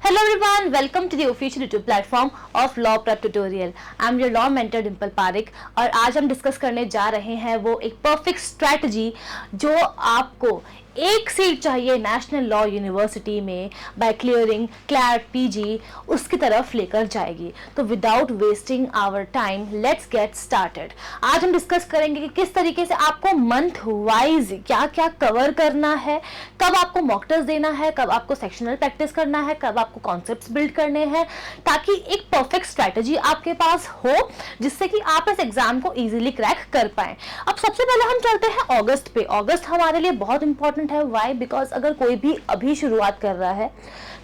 Hello everyone, welcome to the official YouTube platform of Law Prep Tutorial. I'm your law mentor Dimple Pareek और आज हम discuss करने जा रहे हैं वो एक परफेक्ट स्ट्रैटेजी जो आपको एक सीट चाहिए नेशनल लॉ यूनिवर्सिटी में बाय क्लियरिंग क्लैट पीजी उसकी तरफ लेकर जाएगी. तो without wasting our time let's get started. आज हम डिस्कस करेंगे कि किस तरीके से आपको मंथ वाइज क्या क्या कवर करना है, कब आपको मॉक टेस्ट देना है, कब आपको सेक्शनल प्रैक्टिस करना है, कब आपको कॉन्सेप्ट्स बिल्ड करने हैं, ताकि एक परफेक्ट स्ट्रैटेजी आपके पास हो जिससे कि आप इस एग्जाम को इजीली क्रैक कर पाए. अब सबसे पहले हम चलते हैं अगस्त पे. अगस्त हमारे लिए बहुत इंपॉर्टेंट है. व्हाई? बिकॉज अगर कोई भी अभी शुरुआत कर रहा है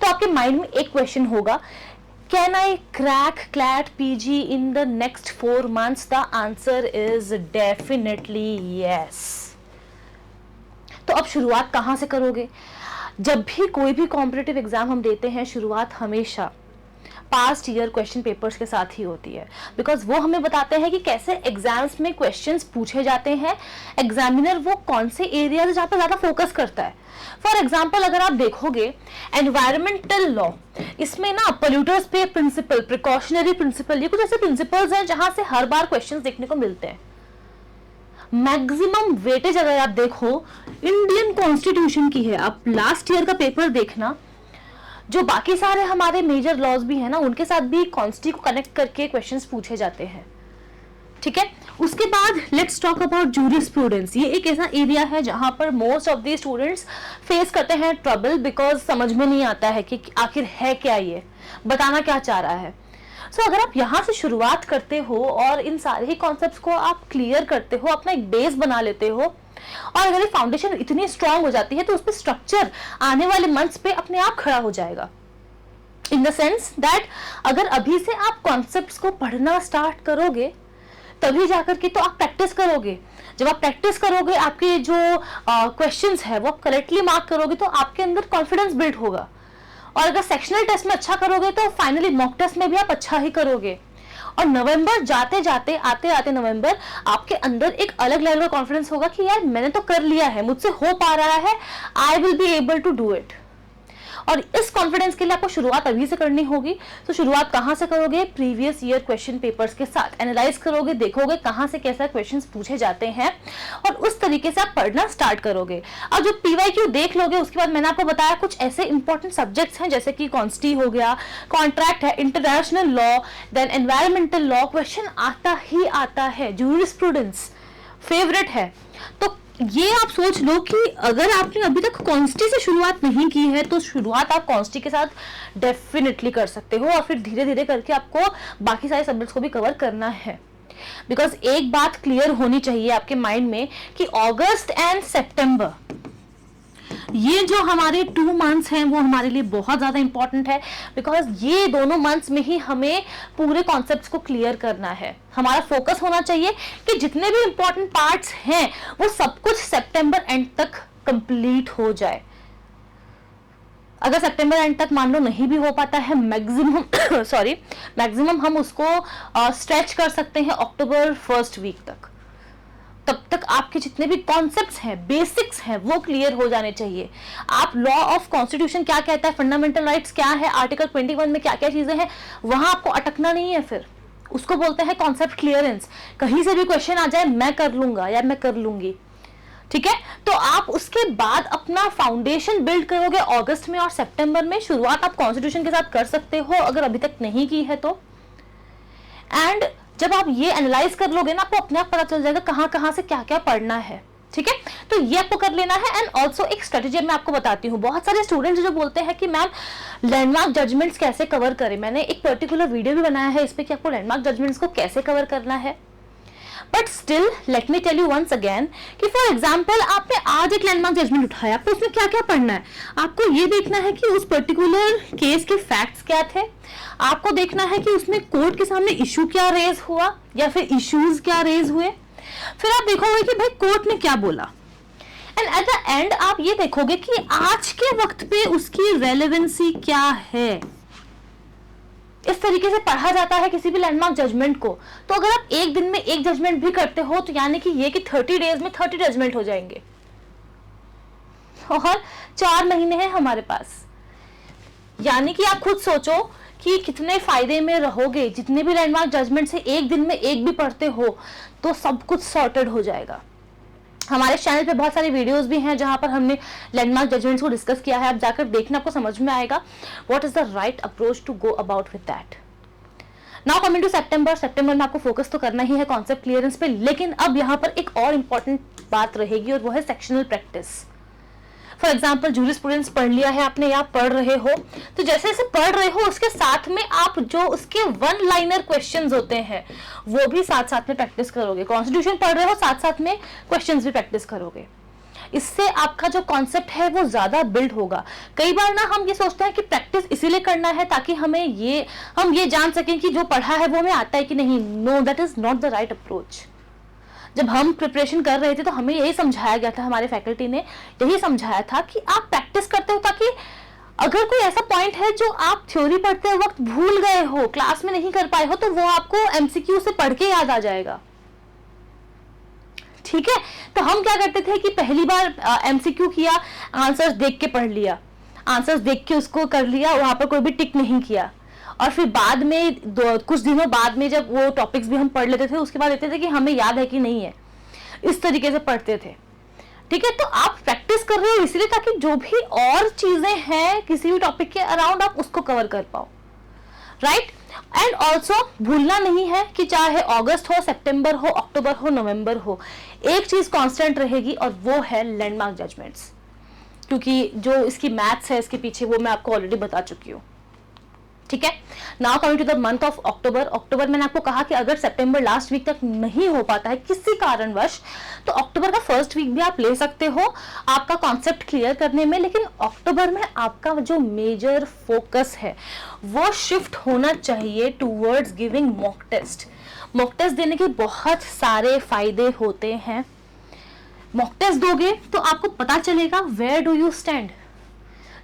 तो आपके माइंड में एक क्वेश्चन होगा, can I crack CLAT PG in the next 4 months? The answer is definitely yes. तो अब शुरुआत कहां से करोगे? जब भी कोई भी कॉम्पिटिटिव एग्जाम हम देते हैं, शुरुआत हमेशा पास्ट ईयर क्वेश्चन पेपर्स के साथ ही होती है. बिकॉज वो हमें बताते हैं कि कैसे एग्जाम्स में क्वेश्चंस पूछे जाते हैं, एग्जामिनर वो कौन से एरिया जहाँ पर ज़्यादा फोकस करता है. फॉर एग्जाम्पल अगर आप देखोगे एनवायरमेंटल लॉ, इसमें ना पोल्यूटर्स पे प्रिंसिपल, प्रिकॉशनरी प्रिंसिपल, ये कुछ ऐसे प्रिंसिपल्स हैं जहां से हर बार क्वेश्चंस देखने को मिलते हैं. मैक्सिमम वेटेज अगर आप देखो इंडियन कॉन्स्टिट्यूशन की है. आप लास्ट ईयर का पेपर देखना, जो बाकी सारे हमारे मेजर लॉज भी है ना, उनके साथ भी कॉन्स्टी को कनेक्ट करके क्वेश्चंस पूछे जाते हैं. ठीक है. उसके बाद लेट्स टॉक अबाउट जूरिस्प्रूडेंस. ये एक ऐसा एरिया है जहां पर most of the students face करते हैं ट्रबल, बिकॉज समझ में नहीं आता है कि आखिर है क्या, ये बताना क्या चाह रहा है. सो अगर आप यहाँ से शुरुआत करते हो और इन सारे ही कॉन्सेप्ट्स को आप क्लियर करते हो, अपना एक बेस बना लेते हो, और अगर ये फाउंडेशन इतनी स्ट्रांग हो जाती है तो उस पर स्ट्रक्चर आने वाले मंथ्स पे अपने आप खड़ा हो जाएगा. इन द सेंस दैट अगर अभी से आप कॉन्सेप्ट्स को पढ़ना स्टार्ट करोगे तभी जाकर के तो आप प्रैक्टिस करोगे. जब आप प्रैक्टिस करोगे, आपके जो क्वेश्चंस है वो आप करेक्टली मार्क करोगे तो आपके अंदर कॉन्फिडेंस बिल्ड होगा. और अगर सेक्शनल टेस्ट में अच्छा करोगे तो फाइनली मॉक टेस्ट में भी आप अच्छा ही करोगे. और नवंबर जाते जाते आते आते नवंबर आपके अंदर एक अलग लेवल का कॉन्फिडेंस होगा कि यार मैंने तो कर लिया है, मुझसे हो पा रहा है, I will be able to do it. और इस कॉन्फिडेंस के लिए आपको शुरुआत अभी से करनी होगी. तो शुरुआत कहां से करोगे? प्रीवियस ईयर क्वेश्चन पेपर्स के साथ एनालाइज करोगे, देखोगे कहां से कैसा क्वेश्चंस पूछे जाते हैं और उस तरीके से आप पढ़ना स्टार्ट करोगे. अब जो पीवाईक्यू देख लोगे उसके बाद मैंने आपको बताया कुछ ऐसे इंपॉर्टेंट सब्जेक्ट्स हैं जैसे कि कॉन्स्टी हो गया, कॉन्ट्रैक्ट है, international law, then environmental law. Question आता ही आता है. जूरिस्प्रूडेंस फेवरेट है. तो ये आप सोच लो कि अगर आपने अभी तक कॉन्स्टी से शुरुआत नहीं की है तो शुरुआत आप कॉन्स्टी के साथ डेफिनेटली कर सकते हो और फिर धीरे धीरे करके आपको बाकी सारे सब्जेक्ट्स को भी कवर करना है. बिकॉज एक बात क्लियर होनी चाहिए आपके माइंड में कि अगस्त एंड सितंबर, ये जो हमारे 2 months हैं वो हमारे लिए बहुत ज्यादा इंपॉर्टेंट है. बिकॉज ये दोनों मंथ्स में ही हमें पूरे कॉन्सेप्ट्स को क्लियर करना है. हमारा फोकस होना चाहिए कि जितने भी इंपॉर्टेंट पार्ट्स हैं वो सब कुछ सितंबर एंड तक कंप्लीट हो जाए. अगर सितंबर एंड तक मान लो नहीं भी हो पाता है, मैक्सिमम हम उसको स्ट्रेच कर सकते हैं अक्टूबर 1st वीक तक. तब तक आपके जितने भी कॉन्सेप्ट्स हैं, बेसिक्स हैं, वो क्लियर हो जाने चाहिए. आप लॉ ऑफ कॉन्स्टिट्यूशन क्या कहता है, फंडामेंटल राइट्स क्या है, आर्टिकल 21 में क्या क्या चीजें हैं, वहां आपको अटकना नहीं है. फिर उसको बोलते हैं कॉन्सेप्ट क्लियरेंस. कहीं से भी क्वेश्चन आ जाए मैं कर लूंगा या मैं कर लूंगी. ठीक है. तो आप उसके बाद अपना फाउंडेशन बिल्ड करोगे अगस्त में और सितंबर में. शुरुआत आप कॉन्स्टिट्यूशन के साथ कर सकते हो अगर अभी तक नहीं की है तो. एंड जब आप ये एनालाइज कर लोगे ना, आपको अपने आप पता चल जाएगा कहां कहां से क्या क्या पढ़ना है. ठीक है. तो ये आपको कर लेना है. एंड ऑल्सो एक स्ट्रेटेजी मैं आपको बताती हूँ. बहुत सारे स्टूडेंट्स जो बोलते हैं कि मैम लैंडमार्क जजमेंट्स कैसे कवर करें. मैंने एक पर्टिकुलर वीडियो भी बनाया है इस पे कि आपको लैंडमार्क जजमेंट्स को कैसे कवर करना है. But still let me tell you once again कि फॉर एग्जाम्पल आपने आज एक लैंडमार्क जजमेंट उठाया, आपको उसमें क्या क्या पढ़ना है. आपको ये देखना है कि उस पर्टिकुलर केस के फैक्ट्स क्या थे. आपको देखना है कि उसमें कोर्ट के सामने इशू क्या रेज हुआ या फिर इश्यूज क्या रेज हुए. फिर आप देखोगे कि भाई कोर्ट ने क्या बोला. एंड एट द एंड आप ये देखोगे कि आज के वक्त पे उसकी रेलेवेंसी क्या है. इस तरीके से पढ़ा जाता है किसी भी लैंडमार्क जजमेंट को. तो अगर आप एक दिन में एक जजमेंट भी करते हो तो यानी कि ये कि 30 डेज में 30 जजमेंट हो जाएंगे. और 4 महीने हैं हमारे पास. यानी कि आप खुद सोचो कि कितने फायदे में रहोगे। जितने भी लैंडमार्क जजमेंट से एक दिन में एक भी पढ़ते हो तो सब कुछ सॉर्टेड हो जाएगा। हमारे चैनल पे बहुत सारी वीडियोस भी हैं जहां पर हमने लैंडमार्क जजमेंट्स को डिस्कस किया है, आप जाकर देखना, आपको समझ में आएगा what is the right approach to go about with that. Now coming to सितंबर में आपको फोकस तो करना ही है कॉन्सेप्ट क्लियरेंस पे, लेकिन अब यहाँ पर एक और इम्पॉर्टेंट बात रहेगी और वो है sectional practice. For example jurisprudence पढ़ लिया है आपने या पढ़ रहे हो, तो जैसे जैसे पढ़ रहे हो उसके साथ में आप जो उसके वन लाइनर क्वेश्चंस होते हैं वो भी साथ साथ में प्रैक्टिस करोगे। कॉन्स्टिट्यूशन पढ़ रहे हो, साथ साथ में क्वेश्चंस भी प्रैक्टिस करोगे। इससे आपका जो कॉन्सेप्ट है वो ज्यादा बिल्ड होगा। कई बार ना हम ये सोचते हैं कि प्रैक्टिस इसीलिए करना है ताकि हम ये जान सकें कि जो पढ़ा है वो हमें आता है कि नहीं। No, that is not the right approach. जब हम प्रिपरेशन कर रहे थे तो हमें यही समझाया गया था, हमारे फैकल्टी ने यही समझाया था कि आप प्रैक्टिस करते हो ताकि अगर कोई ऐसा पॉइंट है जो आप थ्योरी पढ़ते वक्त भूल गए हो, क्लास में नहीं कर पाए हो, तो वो आपको एमसीक्यू से पढ़ के याद आ जाएगा। ठीक है, तो हम क्या करते थे कि पहली बार एमसीक्यू किया, आंसर्स देख के पढ़ लिया, आंसर्स देख के उसको कर लिया, वहां पर कोई भी टिक नहीं किया, और फिर बाद में कुछ दिनों बाद में जब वो टॉपिक्स भी हम पढ़ लेते थे उसके बाद देखते थे कि हमें याद है कि नहीं है। इस तरीके से पढ़ते थे। ठीक है, तो आप प्रैक्टिस कर रहे हो इसलिए ताकि जो भी और चीजें हैं किसी भी टॉपिक के अराउंड आप उसको कवर कर पाओ, राइट। एंड ऑल्सो भूलना नहीं है कि चाहे अगस्त हो, सितंबर हो, अक्टूबर हो, नवंबर हो, एक चीज कांस्टेंट रहेगी और वो है लैंडमार्क जजमेंट्स, क्योंकि जो इसकी मैथ्स है इसके पीछे वो मैं आपको ऑलरेडी बता चुकी हूँ। ठीक है, now coming to the month of October मैंने आपको कहा कि अगर सितंबर लास्ट वीक तक नहीं हो पाता है किसी कारणवश तो अक्टूबर का फर्स्ट वीक भी आप ले सकते हो आपका कॉन्सेप्ट क्लियर करने में। लेकिन अक्टूबर में आपका जो मेजर फोकस है वो शिफ्ट होना चाहिए towards giving mock test. Mock test देने के बहुत सारे फायदे होते हैं। मॉक टेस्ट दोगे तो आपको पता चलेगा वेयर डू यू स्टैंड।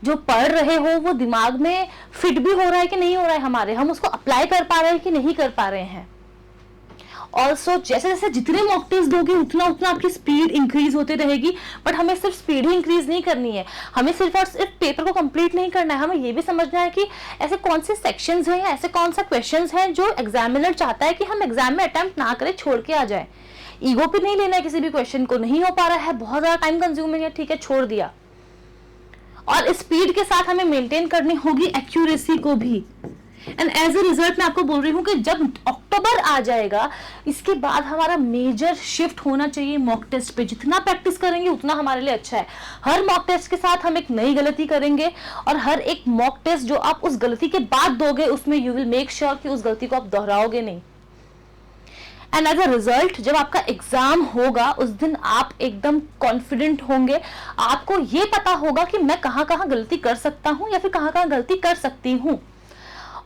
जो पढ़ रहे हो वो दिमाग में फिट भी हो रहा है कि नहीं हो रहा है हमारे, हम उसको अप्लाई कर पा रहे हैं कि नहीं कर पा रहे हैं। ऑल्सो जैसे जैसे जितने मॉक टेस्ट दोगे उतना उतना आपकी स्पीड इंक्रीज होती रहेगी। बट हमें सिर्फ स्पीड ही इंक्रीज नहीं करनी है, हमें सिर्फ और सिर्फ पेपर को कंप्लीट नहीं करना है, हमें ये भी समझना है कि ऐसे कौन से सेक्शंस हैं या ऐसे कौन सा क्वेश्चंस हैं जो एग्जामिनर चाहता है कि हम एग्जाम में अटेम्प्ट ना करें, छोड़ के आ जाए। ईगो पे नहीं लेना है किसी भी क्वेश्चन को, नहीं हो पा रहा है, बहुत ज्यादा टाइम कंज्यूमिंग है, ठीक है, छोड़ दिया। और स्पीड के साथ हमें मेंटेन करनी होगी एक्यूरेसी को भी। एंड एज ए रिजल्ट मैं आपको बोल रही हूँ कि जब अक्टूबर आ जाएगा इसके बाद हमारा मेजर शिफ्ट होना चाहिए मॉक टेस्ट पे। जितना प्रैक्टिस करेंगे उतना हमारे लिए अच्छा है। हर मॉक टेस्ट के साथ हम एक नई गलती करेंगे और हर एक मॉक टेस्ट जो आप उस गलती के बाद दोगे उसमें यू विल मेक श्योर कि उस गलती को आप दोहराओगे नहीं। एंड एज अ रिजल्ट जब आपका एग्जाम होगा उस दिन आप एकदम कॉन्फिडेंट होंगे, आपको ये पता होगा कि मैं कहाँ कहाँ गलती कर सकता हूँ या फिर कहाँ कहाँ गलती कर सकती हूँ।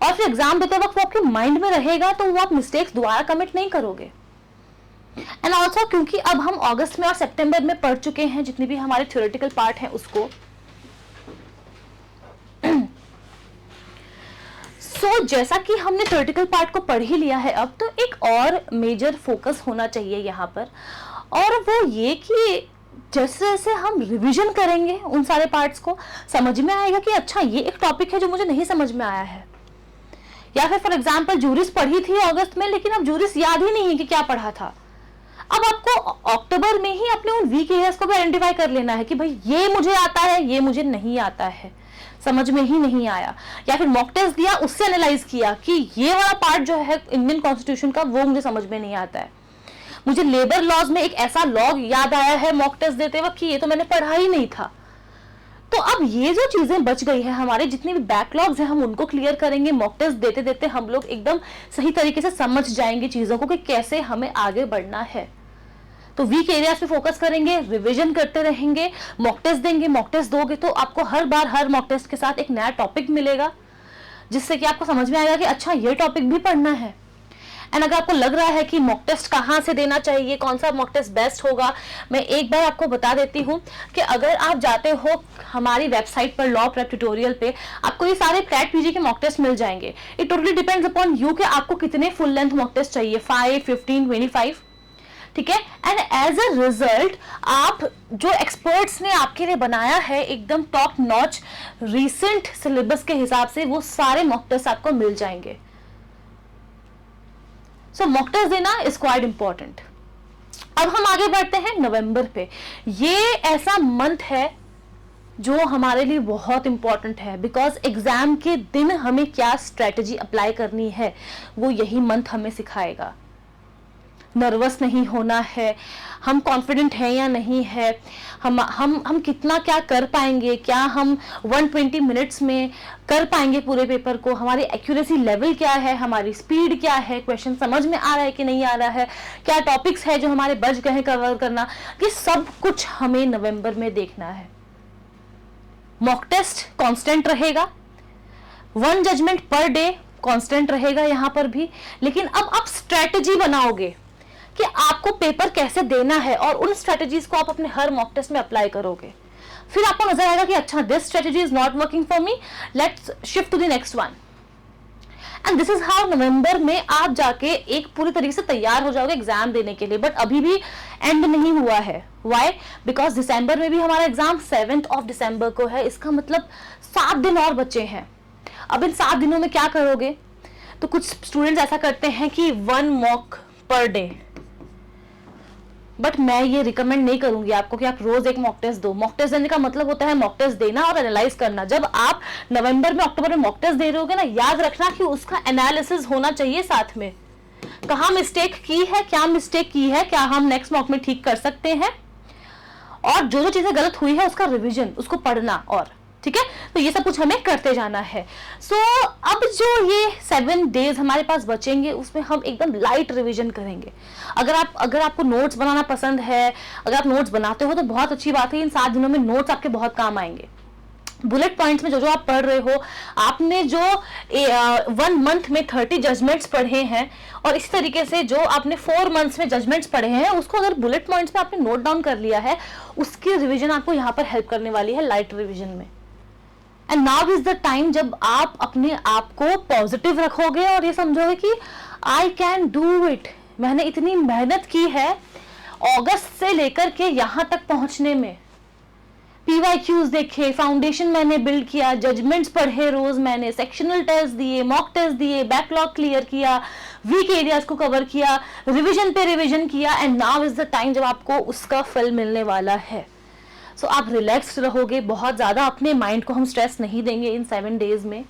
और फिर एग्जाम देते वक्त वो आपके माइंड में रहेगा तो वो आप मिस्टेक्स दोबारा कमिट नहीं करोगे। एंड ऑल्सो क्योंकि अब हम अगस्त में और सितंबर में पढ़ चुके हैं जितने भी हमारे थ्योरेटिकल पार्ट है उसको, जैसा कि हमने थ्योरेटिकल पार्ट को पढ़ ही लिया है अब तो एक और मेजर फोकस होना चाहिए यहाँ पर, और वो ये कि जैसे जैसे हम रिवीजन करेंगे उन सारे पार्ट्स को समझ में आएगा कि अच्छा ये एक टॉपिक है जो मुझे नहीं समझ में आया है। या फिर फॉर एग्जांपल जूरिस पढ़ी थी अगस्त में लेकिन अब जूरिस याद ही नहीं है कि क्या पढ़ा था। अब आपको अक्टूबर में ही अपने उन वीक एरियाज को भी आइडेंटिफाई कर लेना है कि भाई ये मुझे आता है, ये मुझे नहीं आता है, समझ में ही नहीं आया। या फिर मॉक टेस्ट दिया उससे एनालाइज किया कि ये वाला पार्ट जो है इंडियन कॉन्स्टिट्यूशन का वो मुझे समझ में नहीं आता है, मुझे लेबर लॉज में एक ऐसा लॉ याद आया है मॉक टेस्ट देते वक्त कि ये तो मैंने पढ़ा ही नहीं था। तो अब ये जो चीजें बच गई है हमारे जितने भी बैकलॉग्स हैं हम उनको क्लियर करेंगे। मॉक टेस्ट देते देते हम लोग एकदम सही तरीके से समझ जाएंगे चीजों को कि कैसे हमें आगे बढ़ना है। तो वीक एरियाज पे फोकस करेंगे, रिवीजन करते रहेंगे, मॉक टेस्ट देंगे। मॉक टेस्ट दोगे तो आपको हर बार हर मॉक टेस्ट के साथ एक नया टॉपिक मिलेगा जिससे कि आपको समझ में आएगा कि अच्छा ये टॉपिक भी पढ़ना है। एंड अगर आपको लग रहा है कि मॉक टेस्ट कहाँ से देना चाहिए, कौन सा मॉक टेस्ट बेस्ट होगा, मैं एक बार आपको बता देती हूँ कि अगर आप जाते हो हमारी वेबसाइट पर लॉ प्रेप ट्यूटोरियल पे आपको ये सारे कैट पीजी के मॉक टेस्ट मिल जाएंगे। It totally depends upon you कि आपको कितने फुल लेंथ मॉक टेस्ट चाहिए, 5, 15, 25। ठीक है। एंड एज अ रिजल्ट आप जो एक्सपर्ट्स ने आपके लिए बनाया है एकदम टॉप नॉच रीसेंट सिलेबस के हिसाब से, वो सारे मॉक टेस्ट आपको मिल जाएंगे। सो मॉक टेस्ट देना इज क्वाइट इंपॉर्टेंट। अब हम आगे बढ़ते हैं नवंबर पे। ये ऐसा मंथ है जो हमारे लिए बहुत इंपॉर्टेंट है, बिकॉज एग्जाम के दिन हमें क्या स्ट्रेटजी अप्लाई करनी है वो यही मंथ हमें सिखाएगा। नर्वस नहीं होना है, हम कॉन्फिडेंट हैं या नहीं है, हम कितना क्या कर पाएंगे, क्या हम 120 मिनट्स में कर पाएंगे पूरे पेपर को, हमारी एक्यूरेसी लेवल क्या है, हमारी स्पीड क्या है, क्वेश्चन समझ में आ रहा है कि नहीं आ रहा है, क्या टॉपिक्स है जो हमारे बच गए कवर करना, ये सब कुछ हमें नवंबर में देखना है। मॉक टेस्ट कांस्टेंट रहेगा, 1 जजमेंट पर डे कांस्टेंट रहेगा यहां पर भी, लेकिन अब आप स्ट्रेटजी बनाओगे कि आपको पेपर कैसे देना है और उन स्ट्रेटजीज को आप अपने हर मॉक टेस्ट में अप्लाई करोगे। फिर आपको नजर आएगा कि अच्छा this strategy is not working for me, let's shift to the next one. And this is how नवंबर में आप जाके एक पूरी तरीके से तैयार हो जाओगे एग्जाम देने के लिए। बट अभी भी एंड नहीं हुआ है। व्हाई? बिकॉज दिसंबर में भी हमारा एग्जाम 7 दिसंबर को है। इसका मतलब 7 दिन और बचे हैं। अब इन 7 दिनों में क्या करोगे? तो कुछ स्टूडेंट्स ऐसा करते हैं कि 1 मॉक पर डे, बट मैं ये रिकमेंड नहीं करूंगी आपको कि आप रोज एक मॉक टेस्ट दो। मॉक टेस्ट देने का मतलब होता है मॉक टेस्ट देना और एनालाइज करना। जब आप नवंबर में अक्टूबर में मॉक टेस्ट दे रहे होगे ना, याद रखना कि उसका एनालिसिस होना चाहिए साथ में। कहाँ मिस्टेक की है, क्या मिस्टेक की है, क्या हम नेक्स्ट मॉक में ठीक कर सकते हैं, और जो जो चीजें गलत हुई है उसका रिविजन, उसको पढ़ना। और ठीक है, तो ये सब कुछ हमें करते जाना है। सो अब जो ये 7 डेज हमारे पास बचेंगे उसमें हम एकदम लाइट रिवीजन करेंगे। अगर आपको नोट्स बनाना पसंद है, अगर आप नोट्स बनाते हो तो बहुत अच्छी बात है। इन 7 दिनों में नोट्स आपके बहुत काम आएंगे। बुलेट पॉइंट्स में जो जो आप पढ़ रहे हो, आपने जो 1 मंथ में 30 जजमेंट्स पढ़े हैं और इसी तरीके से जो आपने 4 मंथ्स में जजमेंट्स पढ़े हैं, उसको अगर बुलेट पॉइंट्स में आपने नोट डाउन कर लिया है, उसकी रिवीजन आपको यहाँ पर हेल्प करने वाली है लाइट रिवीजन में। And now is the time जब आप अपने आप को पॉजिटिव रखोगे और ये समझोगे कि आई कैन डू इट। मैंने इतनी मेहनत की है अगस्त से लेकर के यहाँ तक पहुंचने में। PYQs देखे, फाउंडेशन मैंने बिल्ड किया, जजमेंट्स पढ़े रोज मैंने, सेक्शनल टेस्ट दिए, मॉक टेस्ट दिए, बैकलॉग क्लियर किया, वीक एरियाज को कवर किया, रिवीजन पे रिवीजन किया। And now is the time जब आपको उसका फल मिलने वाला है। सो आप रिलैक्स्ड रहोगे, बहुत ज़्यादा अपने माइंड को हम स्ट्रेस नहीं देंगे इन 7 डेज में।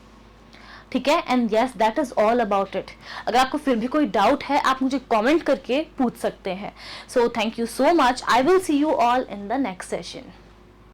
ठीक है, and yes that is all about it. अगर आपको फिर भी कोई डाउट है आप मुझे कमेंट करके पूछ सकते हैं। So thank you so much. I will see you all in the next session.